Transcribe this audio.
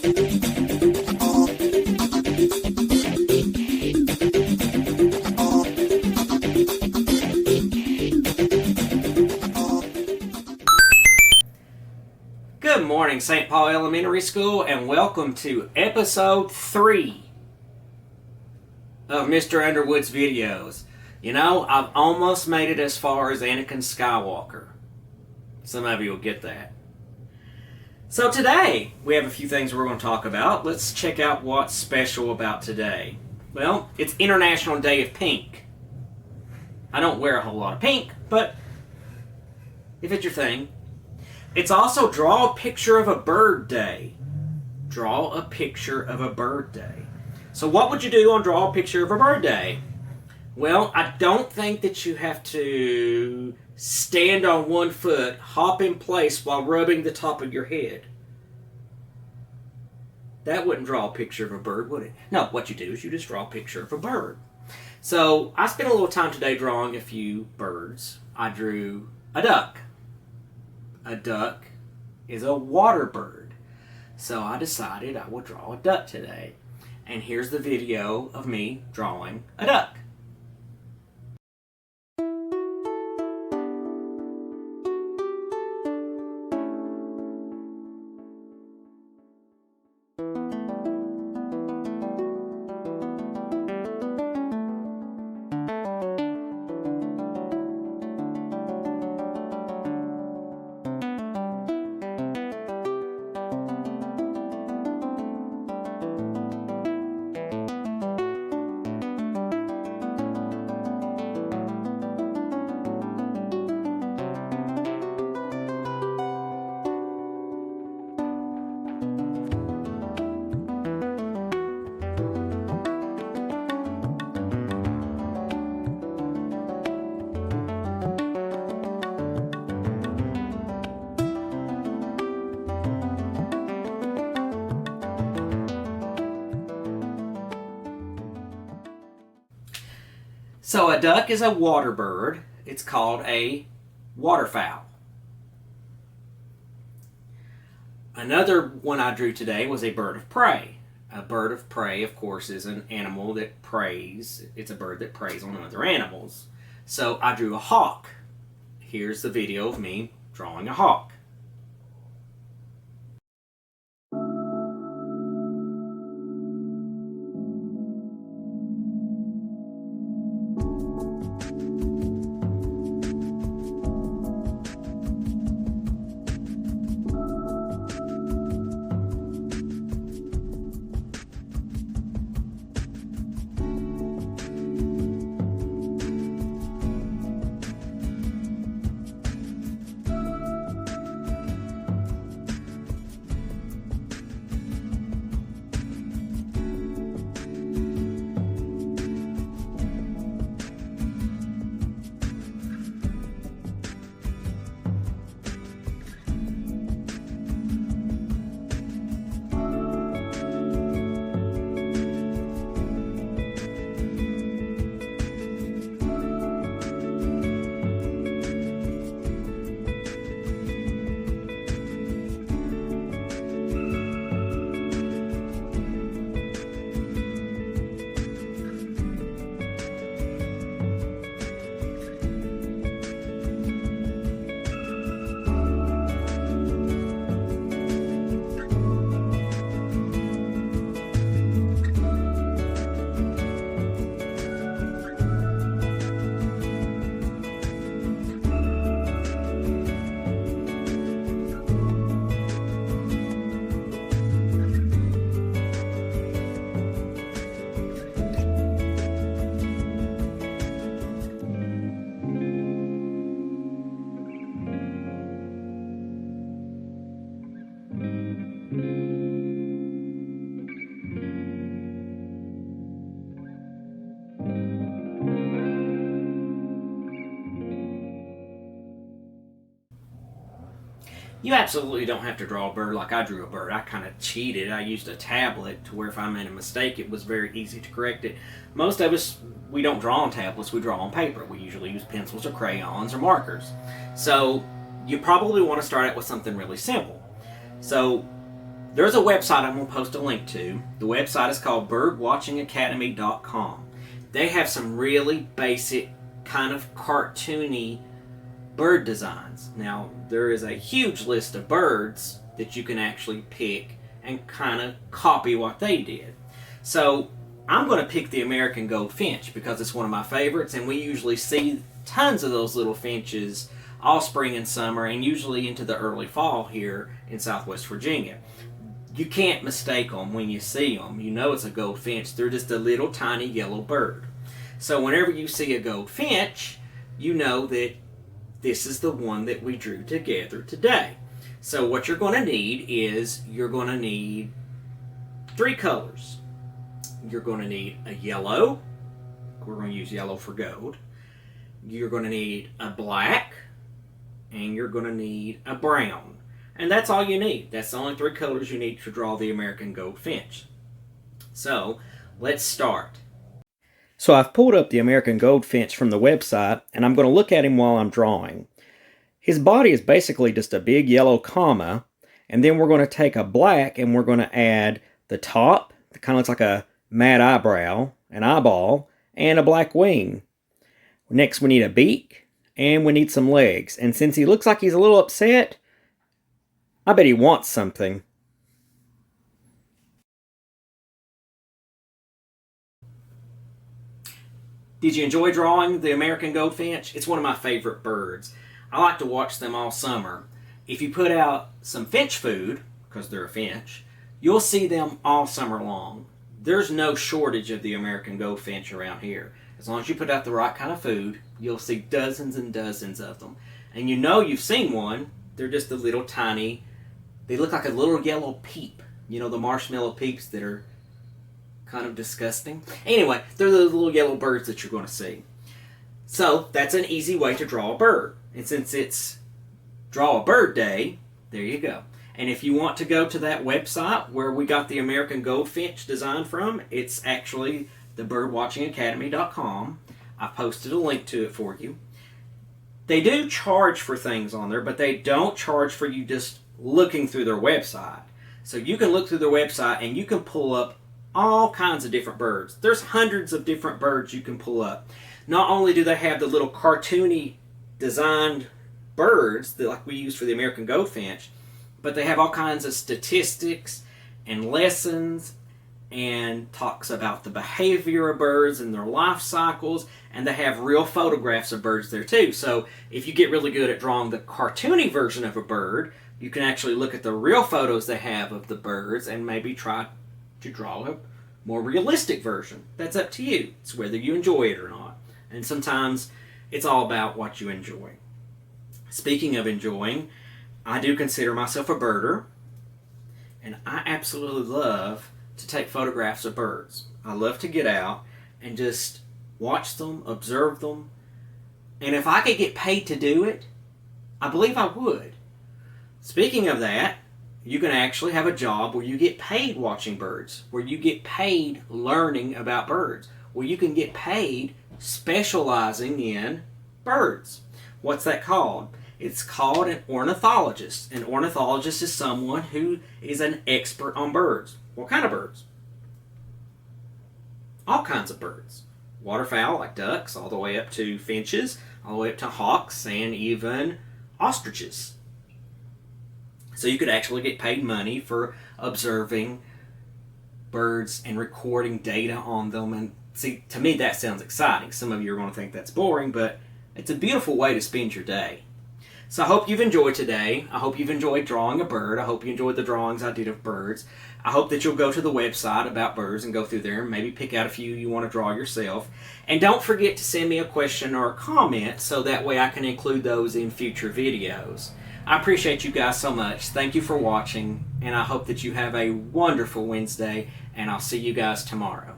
Good morning, St. Paul Elementary School, and welcome to episode 3 of Mr. Underwood's videos. You know, I've almost made it as far as Anakin Skywalker. Some of you will get that. So today, we have a few things we're going to talk about. Let's check out what's special about today. Well, it's International Day of Pink. I don't wear a whole lot of pink, but if it's your thing. It's also Draw a Picture of a Bird Day. Draw a Picture of a Bird Day. So what would you do on Draw a Picture of a Bird Day? Well, I don't think that you have to stand on one foot, hop in place while rubbing the top of your head. That wouldn't draw a picture of a bird, would it? No, what you do is you just draw a picture of a bird. So I spent a little time today drawing a few birds. I drew a duck. A duck is a water bird. So I decided I would draw a duck today. And here's the video of me drawing a duck. So a duck is a water bird. It's called a waterfowl. Another one I drew today was a bird of prey. A bird of prey, of course, is an animal that preys. It's a bird that preys on other animals. So I drew a hawk. Here's the video of me drawing a hawk. You absolutely don't have to draw a bird like I drew a bird. I kind of cheated. I used a tablet to where if I made a mistake, it was very easy to correct it. Most of us, we don't draw on tablets, we draw on paper. We usually use pencils or crayons or markers. So you probably want to start out with something really simple. So there's a website I'm going to post a link to. The website is called birdwatchingacademy.com. They have some really basic, kind of cartoony bird designs. Now, there is a huge list of birds that you can actually pick and kind of copy what they did. So, I'm going to pick the American Goldfinch because it's one of my favorites, and we usually see tons of those little finches all spring and summer, and usually into the early fall here in Southwest Virginia. You can't mistake them when you see them. You know it's a goldfinch. They're just a little tiny yellow bird. So whenever you see a goldfinch, you know that this is the one that we drew together today. So what you're going to need is you're going to need 3 colors. You're going to need a yellow. We're going to use yellow for gold. You're going to need a black, and you're going to need a brown. And that's all you need. That's the only 3 colors you need to draw the American Goldfinch. So, let's start. So I've pulled up the American Goldfinch from the website, and I'm going to look at him while I'm drawing. His body is basically just a big yellow comma, and then we're going to take a black and we're going to add the top, that kind of looks like a mad eyebrow, an eyeball, and a black wing. Next we need a beak, and we need some legs. And since he looks like he's a little upset, I bet he wants something. Did you enjoy drawing the American Goldfinch? It's one of my favorite birds. I like to watch them all summer. If you put out some finch food, because they're a finch, you'll see them all summer long. There's no shortage of the American Goldfinch around here. As long as you put out the right kind of food, you'll see dozens and dozens of them. And you know you've seen one. They're just a little tiny, they look like a little yellow peep. You know, the marshmallow peeps that are kind of disgusting. Anyway, they're the little yellow birds that you're going to see. So, that's an easy way to draw a bird. And since it's Draw a Bird Day, there you go. And if you want to go to that website where we got the American Goldfinch design from, it's actually thebirdwatchingacademy.com. I posted a link to it for you. They do charge for things on there, but they don't charge for you just looking through their website. So you can look through their website and you can pull up all kinds of different birds. There's hundreds of different birds you can pull up. Not only do they have the little cartoony designed birds that like we use for the American Goldfinch, but they have all kinds of statistics and lessons and talks about the behavior of birds and their life cycles, and they have real photographs of birds there too. So if you get really good at drawing the cartoony version of a bird, you can actually look at the real photos they have of the birds and maybe try to draw a more realistic version. That's up to you. It's whether you enjoy it or not. And sometimes it's all about what you enjoy. Speaking of enjoying, I do consider myself a birder, and I absolutely love to take photographs of birds. I love to get out and just watch them, observe them, and if I could get paid to do it, I believe I would. Speaking of that, you can actually have a job where you get paid watching birds, where you get paid learning about birds, where you can get paid specializing in birds. What's that called? It's called an ornithologist. An ornithologist is someone who is an expert on birds. What kind of birds? All kinds of birds. Waterfowl like ducks, all the way up to finches, all the way up to hawks, and even ostriches. So you could actually get paid money for observing birds and recording data on them. And see, to me that sounds exciting. Some of you are going to think that's boring, but it's a beautiful way to spend your day. So I hope you've enjoyed today. I hope you've enjoyed drawing a bird. I hope you enjoyed the drawings I did of birds. I hope that you'll go to the website about birds and go through there and maybe pick out a few you want to draw yourself. And don't forget to send me a question or a comment so that way I can include those in future videos. I appreciate you guys so much. Thank you for watching, and I hope that you have a wonderful Wednesday, and I'll see you guys tomorrow.